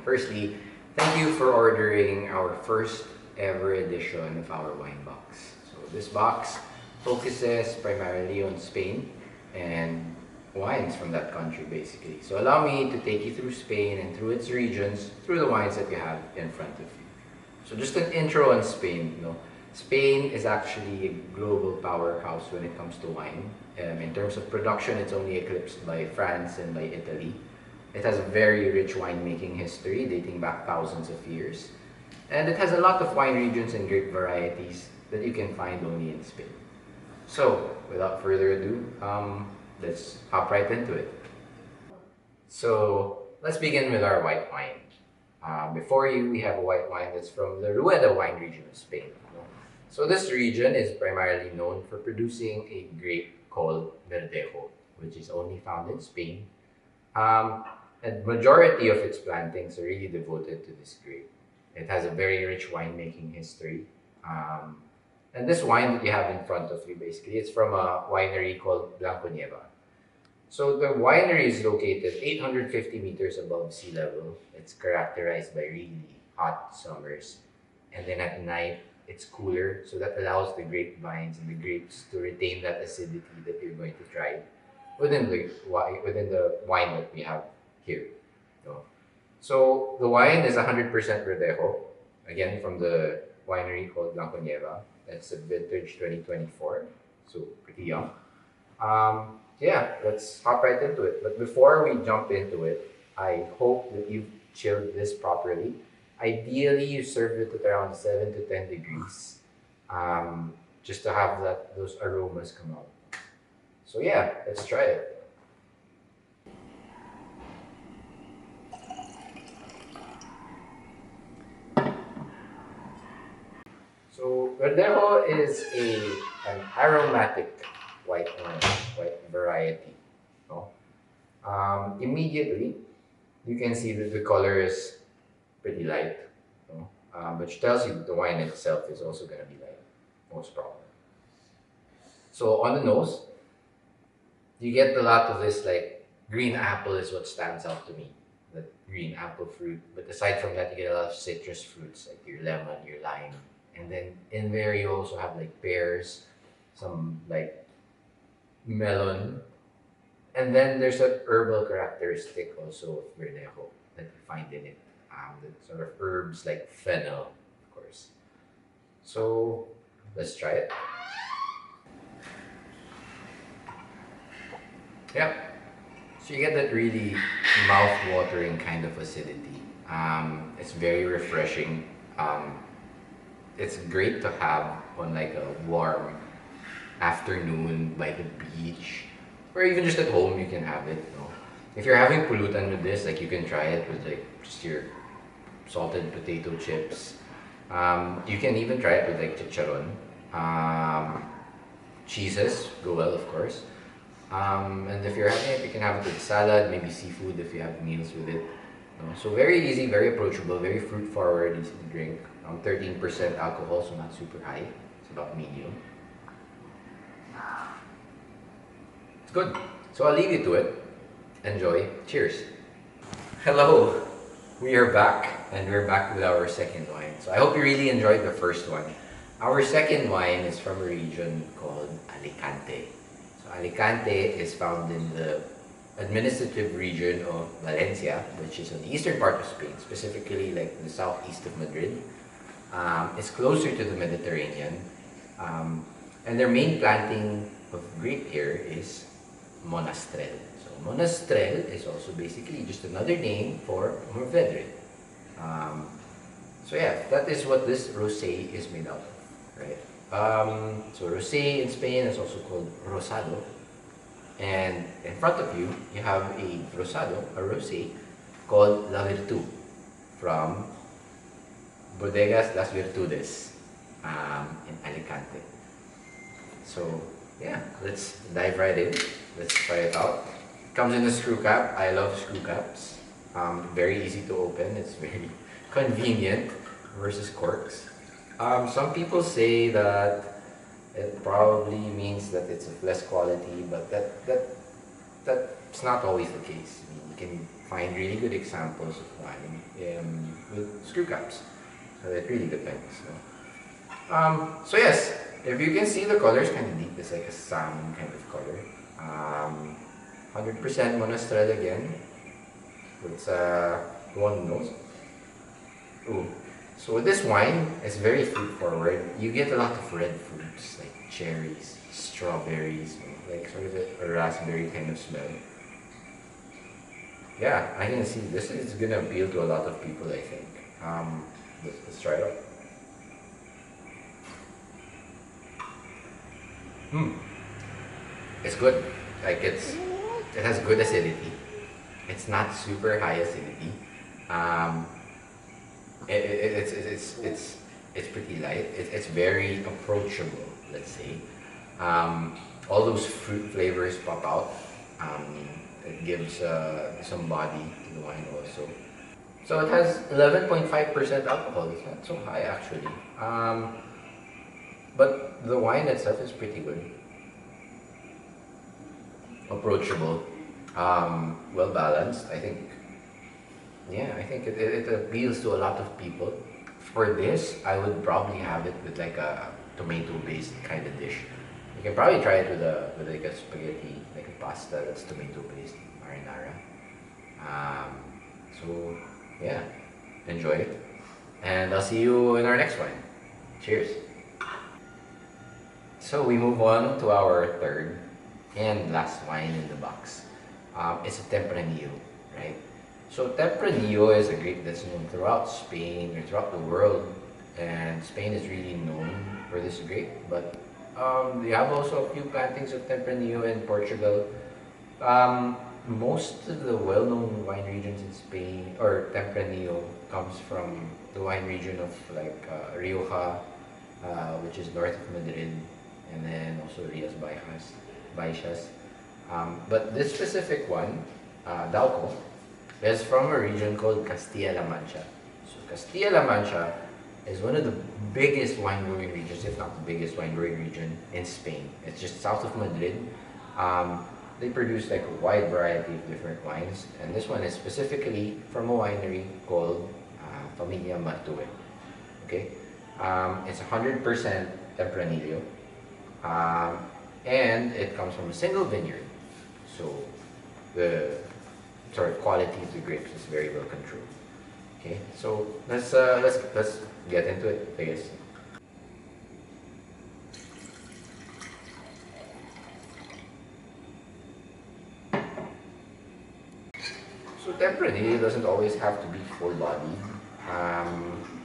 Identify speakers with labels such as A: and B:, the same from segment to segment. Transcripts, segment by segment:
A: Firstly, thank you for ordering our first ever edition of our wine box. So this box focuses primarily on Spain and wines from that country basically. So allow me to take you through Spain and through its regions, through the wines that you have in front of you. So just an intro on Spain. Spain is actually a global powerhouse when it comes to wine. In terms of production, it's only eclipsed by France and by Italy. It has a very rich winemaking history dating back thousands of years. And it has a lot of wine regions and grape varieties that you can find only in Spain. So, without further ado, let's hop right into it. So, let's begin with our white wine. Before you, we have a white wine that's from the Rueda wine region of Spain. So this region is primarily known for producing a grape called Verdejo, which is only found in Spain. And majority of its plantings are really devoted to this grape. It has a very rich winemaking history. And this wine that you have in front of you, basically, it's from a winery called Blanco Nieva. So the winery is located 850 meters above sea level. It's characterized by really hot summers. And then at night, it's cooler, so that allows the grapevines and the grapes to retain that acidity that you're going to try within the wine that we have here. So the wine is 100% Verdejo, again from the winery called Blanco Nieva. That's a vintage 2024, so pretty young. Yeah, let's hop right into it. But before we jump into it, I hope that you've chilled this properly. Ideally, you serve it at around 7 to 10 degrees, just to have those aromas come out. So yeah, let's try it. So Verdejo is an aromatic white wine, white variety. Immediately, you can see that the color is pretty light, which tells you that the wine itself is also going to be light, most probably. So on the nose, you get a lot of this like green apple is what stands out to me, the green apple fruit. But aside from that, you get a lot of citrus fruits like your lemon, your lime, and then in there you also have like pears, some like melon, and then there's an herbal characteristic also of Verdejo that you find in it. The sort of herbs like fennel, of course. So let's try it. Yeah. So you get that really mouth-watering kind of acidity. It's very refreshing. It's great to have on like a warm afternoon by the beach, or even just at home. You can have it. If you're having pulutan with this, like you can try it with like just your salted potato chips. You can even try it with like chicharon. Cheeses go well, of course. And if you're having it, you can have it with salad, maybe seafood if you have meals with it. So very easy, very approachable, very fruit forward, easy to drink. 13% alcohol, so not super high. It's about medium. It's good. So I'll leave you to it. Enjoy. Cheers. Hello. We are back, and we're back with our second wine. So I hope you really enjoyed the first one. Our second wine is from a region called Alicante. So Alicante is found in the administrative region of Valencia, which is on the eastern part of Spain, specifically like the southeast of Madrid. It's closer to the Mediterranean, and their main planting of grape here is Monastrell. Monastrell is also basically just another name for Mourvedre. So yeah, that is what this rosé is made out of, right? So rosé in Spain is also called rosado. And in front of you, you have a rosado, a rosé, called La Virtud from Bodegas Las Virtudes in Alicante. So yeah, let's dive right in. Let's try it out. Comes in a screw cap. I love screw caps. Very easy to open. It's very convenient versus corks. Some people say that it probably means that it's of less quality, but that that's not always the case. I mean, you can find really good examples of wine with screw caps. So it really depends. So yes, if you can see the color is kind of deep. It's like a salmon kind of color. 100% monastrell again. It's one nose. Ooh. So with this wine, it's very fruit forward. You get a lot of red fruits like cherries, strawberries, like sort of a raspberry kind of smell. Yeah, I can see this is gonna appeal to a lot of people, I think. Let's try it out. It's good. Like it has good acidity. It's not super high acidity. Um, it's pretty light. It's very approachable. Let's say. All those fruit flavors pop out. It gives some body to the wine also. So it has 11.5% alcohol. It's not so high actually. But the wine itself is pretty good. Approachable. Well balanced. I think. Yeah, I think it appeals to a lot of people. For this, I would probably have it with like a tomato-based kind of dish. You can probably try it with like a spaghetti, like a pasta that's tomato-based, marinara. So yeah, enjoy it, and I'll see you in our next one. Cheers. So we move on to our third and last wine in the box. It's a Tempranillo, right? So Tempranillo is a grape that's known throughout Spain or throughout the world, and Spain is really known for this grape. But they have also a few plantings of Tempranillo in Portugal. Most of the well-known wine regions in Spain, or Tempranillo, comes from the wine region of like Rioja, which is north of Madrid, and then also Rias Baixas. But this specific one, Dauco, is from a region called Castilla-La Mancha. So Castilla-La Mancha is one of the biggest wine growing regions, if not the biggest wine growing region in Spain. It's just south of Madrid. They produce like a wide variety of different wines, and this one is specifically from a winery called Familia Martue. Okay, it's 100% Tempranillo, and it comes from a single vineyard. So the sort of quality of the grapes is very well controlled. Okay, so let's get into it, I guess. So Tempranillo doesn't always have to be full bodied.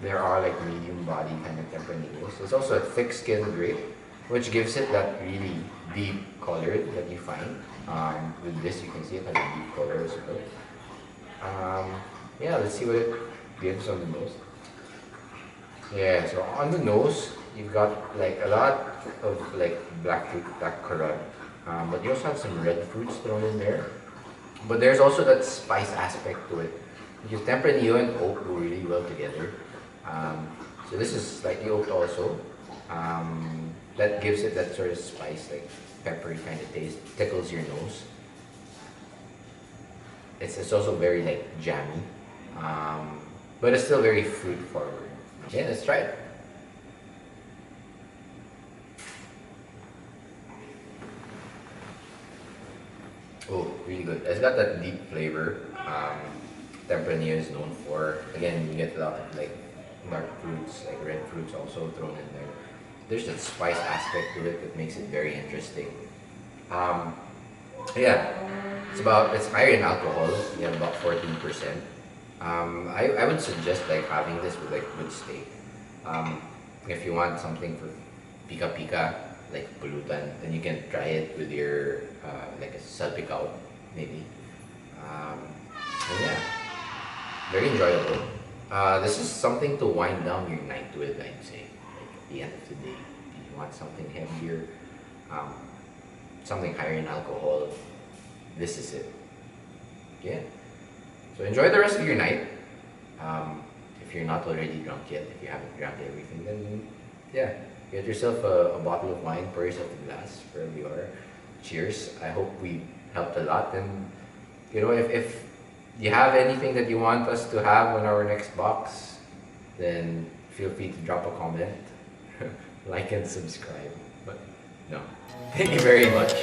A: There are like medium body kind of Tempranillos. It's also a thick skinned grape, which gives it that really deep color that you find. With this, you can see it has a deep color as well. Yeah, let's see what it gives on the nose. Yeah, so on the nose, you've got like a lot of like black fruit, black currant, but you also have some red fruits thrown in there. But there's also that spice aspect to it, because Tempranillo and oak go really well together. So this is slightly oaked also. That gives it that sort of spice, like peppery kind of taste, tickles your nose. It's also very like jammy, but it's still very fruit forward. Okay, let's try it. Oh, really good. It's got that deep flavor. Tempranillo is known for. Again, you get a lot of like dark fruits, like red fruits also thrown in there. There's that spice aspect to it that makes it very interesting. Yeah, it's higher in alcohol. You have about 14%. I would suggest like having this with like good steak. If you want something for pika pika, like pulutan, then you can try it with your like a salpicao maybe. And yeah, very enjoyable. This is something to wind down your night with, I'd say. Like at the end of the day, if you want something heavier, something higher in alcohol, this is it. Yeah. So enjoy the rest of your night. If you're not already drunk yet, if you haven't drank everything, then yeah, get yourself a bottle of wine, pour yourself a glass wherever you are. Cheers. I hope we helped a lot. And if you have anything that you want us to have on our next box, then feel free to drop a comment, like and subscribe. But no, thank you very much.